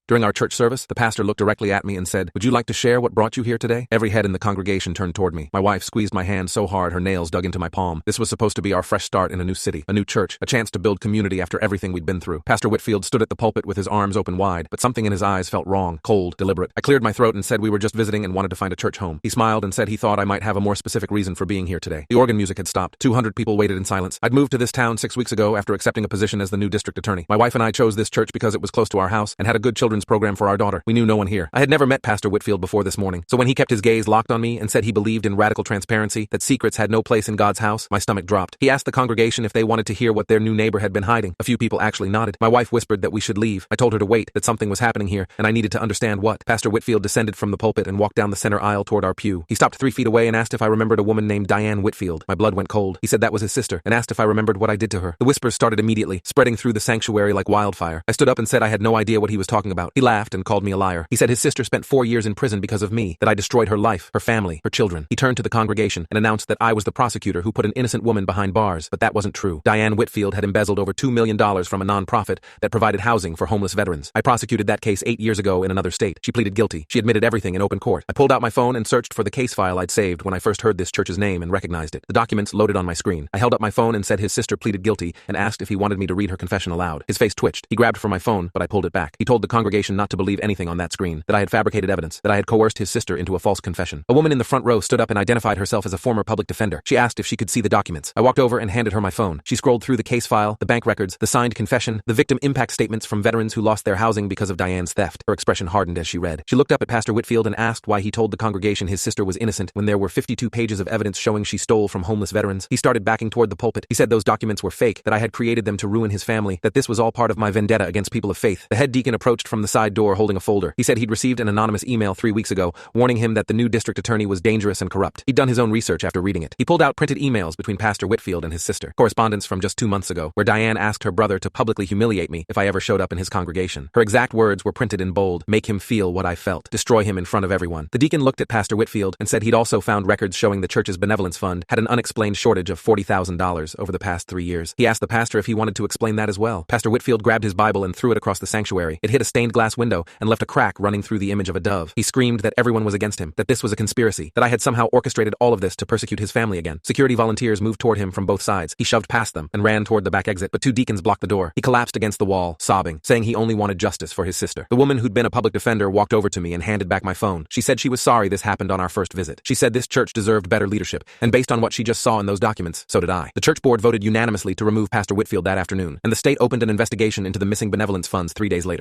During our church service, the pastor looked directly at me and said, "Would you like to share what brought you here today?" Every head in the congregation turned toward me. My wife squeezed my hand so hard her nails dug into my palm. This was supposed to be our fresh start in a new city, a new church, a chance to build community after everything we'd been through. Pastor Whitfield stood at the pulpit with his arms open wide, but something in his eyes felt wrong, cold, deliberate. I cleared my throat and said we were just visiting and wanted to find a church home. He smiled and said he thought I might have a more specific reason for being here today. The organ music had stopped. 200 people waited in silence. I'd moved to this town 6 weeks ago after accepting a position as the new district attorney. My wife and I chose this church because it was close to our house and had a good children's program for our daughter. We knew no one here. I had never met Pastor Whitfield before this morning, so when he kept his gaze locked on me and said he believed in radical transparency, that secrets had no place in God's house, my stomach dropped. He asked the congregation if they wanted to hear what their new neighbor had been hiding. A few people actually nodded. My wife whispered that we should leave. I told her to wait, that something was happening here, and I needed to understand what. Pastor Whitfield descended from the pulpit and walked down the center aisle toward our pew. He stopped 3 feet away and asked if I remembered a woman named Diane Whitfield. My blood went cold. He said that was his sister, and asked if I remembered what I did to her. The whispers started immediately, spreading through the sanctuary like wildfire. I stood up and said I had no idea what he was talking about. He laughed and called me a liar. He said his sister spent 4 years in prison because of me, that I destroyed her life, her family, her children. He turned to the congregation and announced that I was the prosecutor who put an innocent woman behind bars, but that wasn't true. Diane Whitfield had embezzled over $2 million from a nonprofit that provided housing for homeless veterans. I prosecuted that case 8 years ago in another state. She pleaded guilty. She admitted everything in open court. I pulled out my phone and searched for the case file I'd saved when I first heard this church's name and recognized it. The documents loaded on my screen. I held up my phone and said his sister pleaded guilty and asked if he wanted me to read her confession aloud. His face twitched. He grabbed for my phone, but I pulled it back. He told the congregation not to believe anything on that screen, that I had fabricated evidence, that I had coerced his sister into a false confession. A woman in the front row stood up and identified herself as a former public defender. She asked if she could see the documents. I walked over and handed her my phone. She scrolled through the case file, the bank records, the signed confession, the victim impact statements from veterans who lost their housing because of Diane's theft. Her expression hardened as she read. She looked up at Pastor Whitfield and asked why he told the congregation his sister was innocent when there were 52 pages of evidence showing she stole from homeless veterans. He started backing toward the pulpit. He said those documents were fake, that I had created them to ruin his family, that this was all part of my vendetta against people of faith. The head deacon approached from the side door holding a folder. He said he'd received an anonymous email 3 weeks ago, warning him that the new district attorney was dangerous and corrupt. He'd done his own research after reading it. He pulled out printed emails between Pastor Whitfield and his sister, correspondence from just 2 months ago, where Diane asked her brother to publicly humiliate me if I ever showed up in his congregation. Her exact words were printed in bold: make him feel what I felt, destroy him in front of everyone. The deacon looked at Pastor Whitfield and said he'd also found records showing the church's benevolence fund had an unexplained shortage of $40,000 over the past 3 years. He asked the pastor if he wanted to explain that as well. Pastor Whitfield grabbed his Bible and threw it across the sanctuary. It hit a stained glass window and left a crack running through the image of a dove. He screamed that everyone was against him, that this was a conspiracy, that I had somehow orchestrated all of this to persecute his family again. Security volunteers moved toward him from both sides. He shoved past them and ran toward the back exit, but 2 deacons blocked the door. He collapsed against the wall, sobbing, saying he only wanted justice for his sister. The woman who'd been a public defender walked over to me and handed back my phone. She said she was sorry this happened on our first visit. She said this church deserved better leadership, and based on what she just saw in those documents, so did I. The church board voted unanimously to remove Pastor Whitfield that afternoon, and the state opened an investigation into the missing benevolence funds 3 days later.